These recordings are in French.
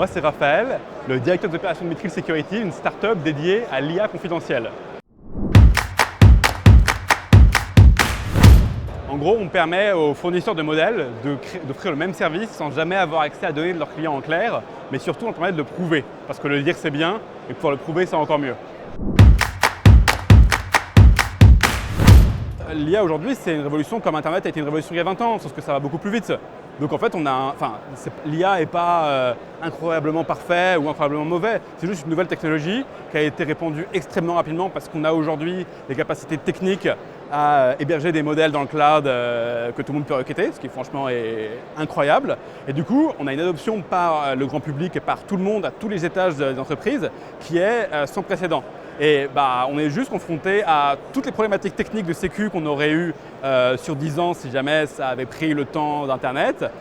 Moi, c'est Raphaël, le directeur des opérations de Mithril Security, une start-up dédiée à l'IA confidentielle. En gros, on permet aux fournisseurs de modèles d'offrir le même service sans jamais avoir accès à données de leurs clients en clair, mais surtout on permet de le prouver. Parce que le dire c'est bien, et pouvoir le prouver c'est encore mieux. L'IA aujourd'hui, c'est une révolution comme Internet a été une révolution il y a 20 ans, sauf que ça va beaucoup plus vite. Donc en fait, l'IA n'est pas incroyablement parfait ou incroyablement mauvais. C'est juste une nouvelle technologie qui a été répandue extrêmement rapidement parce qu'on a aujourd'hui des capacités techniques à héberger des modèles dans le cloud que tout le monde peut requêter, ce qui franchement est incroyable. Et du coup, on a une adoption par le grand public et par tout le monde, à tous les étages des entreprises, qui est sans précédent. Et on est juste confronté à toutes les problématiques techniques de sécu qu'on aurait eues sur 10 ans si jamais ça avait pris le temps d'Internet,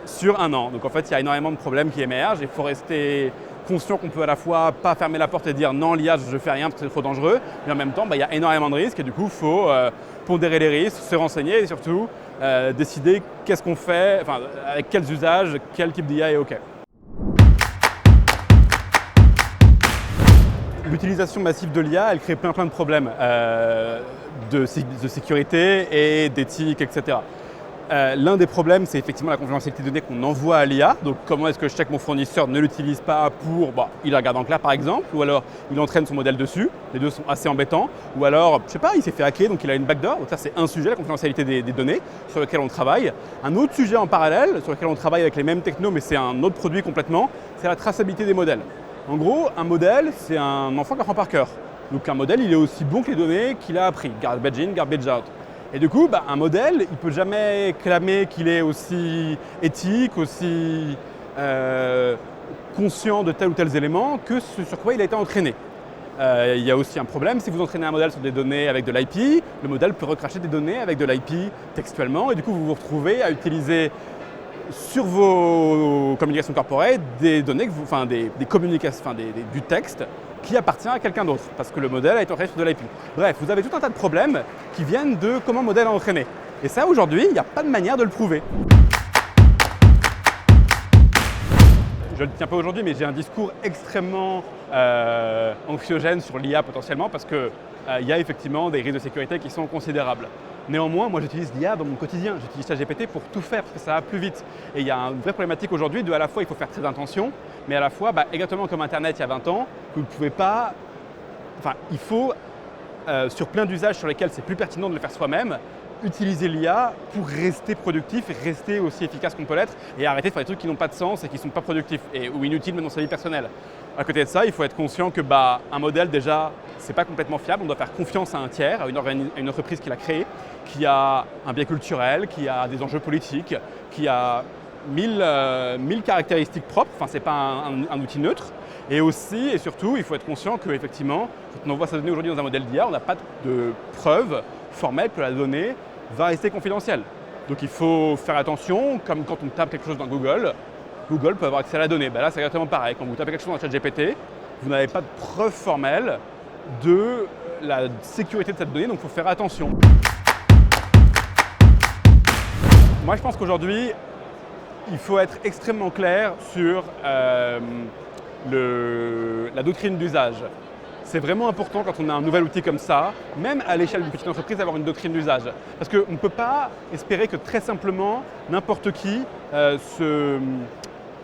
sur 1 an. Donc en fait, il y a énormément de problèmes qui émergent et il faut rester conscient qu'on peut à la fois pas fermer la porte et dire non, l'IA, je ne fais rien parce que c'est trop dangereux, mais en même temps, il y a énormément de risques et du coup, il faut pondérer les risques, se renseigner et surtout décider qu'est-ce qu'on fait, avec quels usages, quel type d'IA est OK. L'utilisation massive de l'IA, elle crée plein de problèmes de sécurité et d'éthique, etc. L'un des problèmes, c'est effectivement la confidentialité des données qu'on envoie à l'IA. Donc comment est-ce que je sais que mon fournisseur ne l'utilise pas pour, il la regarde en clair par exemple, ou alors il entraîne son modèle dessus. Les deux sont assez embêtants. Ou alors, je sais pas, il s'est fait hacker, donc il a une backdoor. Donc ça, c'est un sujet, la confidentialité des données, sur lequel on travaille. Un autre sujet en parallèle, sur lequel on travaille avec les mêmes technos, mais c'est un autre produit complètement, c'est la traçabilité des modèles. En gros, un modèle, c'est un enfant qui apprend par cœur. Donc un modèle, il est aussi bon que les données qu'il a appris. Garbage in, garbage out. Et du coup, un modèle, il ne peut jamais clamer qu'il est aussi éthique, aussi conscient de tel ou tel élément que ce sur quoi il a été entraîné. Il y a aussi un problème, si vous entraînez un modèle sur des données avec de l'IP, le modèle peut recracher des données avec de l'IP textuellement et du coup vous vous retrouvez à utiliser sur vos communications corporate des données, des communications, du texte qui appartient à quelqu'un d'autre, parce que le modèle a été entraîné sur de l'IP. Bref, vous avez tout un tas de problèmes qui viennent de comment le modèle est entraîné. Et ça, aujourd'hui, il n'y a pas de manière de le prouver. Je ne le tiens pas aujourd'hui, mais j'ai un discours extrêmement anxiogène sur l'IA potentiellement, parce qu'il y a effectivement des risques de sécurité qui sont considérables. Néanmoins, moi j'utilise l'IA dans mon quotidien, j'utilise ChatGPT pour tout faire parce que ça va plus vite. Et il y a une vraie problématique aujourd'hui de à la fois il faut faire très attention, mais à la fois, exactement comme Internet il y a 20 ans, vous ne pouvez pas. Il faut, sur plein d'usages sur lesquels c'est plus pertinent de le faire soi-même, utiliser l'IA pour rester productif et rester aussi efficace qu'on peut l'être et arrêter de faire des trucs qui n'ont pas de sens et qui ne sont pas productifs ou inutiles même dans sa vie personnelle. À côté de ça, il faut être conscient que un modèle déjà, c'est pas complètement fiable, on doit faire confiance à un tiers, à une entreprise qui l'a créé, qui a un biais culturel, qui a des enjeux politiques, qui a 1000 caractéristiques propres, c'est pas un outil neutre. Et aussi et surtout, il faut être conscient qu'effectivement, quand on envoie sa donnée aujourd'hui dans un modèle d'IA, on n'a pas de preuve formelle que la donnée va rester confidentielle. Donc il faut faire attention, comme quand on tape quelque chose dans Google, Google peut avoir accès à la donnée. Là, c'est exactement pareil. Quand vous tapez quelque chose dans ChatGPT, vous n'avez pas de preuve formelle de la sécurité de cette donnée, donc il faut faire attention. Moi, je pense qu'aujourd'hui, il faut être extrêmement clair sur la doctrine d'usage. C'est vraiment important quand on a un nouvel outil comme ça, même à l'échelle d'une petite entreprise, d'avoir une doctrine d'usage. Parce qu'on ne peut pas espérer que très simplement, n'importe qui se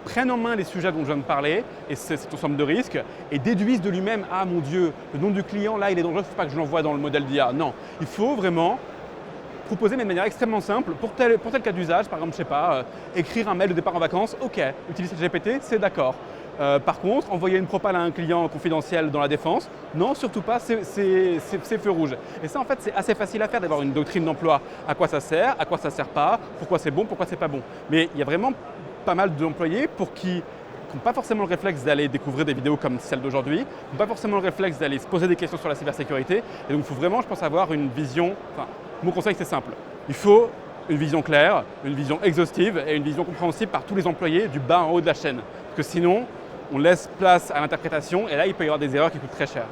prenne en main les sujets dont je viens de parler et cette ensemble de risques et déduise de lui-même « Ah mon Dieu, le nom du client là il est dangereux, il ne faut pas que je l'envoie dans le modèle d'IA ». Non, il faut vraiment proposer mais de manière extrêmement simple pour tel cas d'usage, par exemple, je sais pas, écrire un mail de départ en vacances, ok, utiliser ChatGPT, c'est d'accord. Par contre, envoyer une propale à un client confidentiel dans la défense, non, surtout pas, c'est feu rouge. Et ça, en fait, c'est assez facile à faire, d'avoir une doctrine d'emploi. À quoi ça sert, à quoi ça sert pas, pourquoi c'est bon, pourquoi c'est pas bon. Mais il y a vraiment pas mal d'employés pour qui n'ont pas forcément le réflexe d'aller découvrir des vidéos comme celle d'aujourd'hui, n'ont pas forcément le réflexe d'aller se poser des questions sur la cybersécurité. Et donc, il faut vraiment, je pense, avoir une vision. Mon conseil, c'est simple. Il faut une vision claire, une vision exhaustive et une vision compréhensible par tous les employés du bas en haut de la chaîne. Parce que sinon, on laisse place à l'interprétation et là, il peut y avoir des erreurs qui coûtent très cher.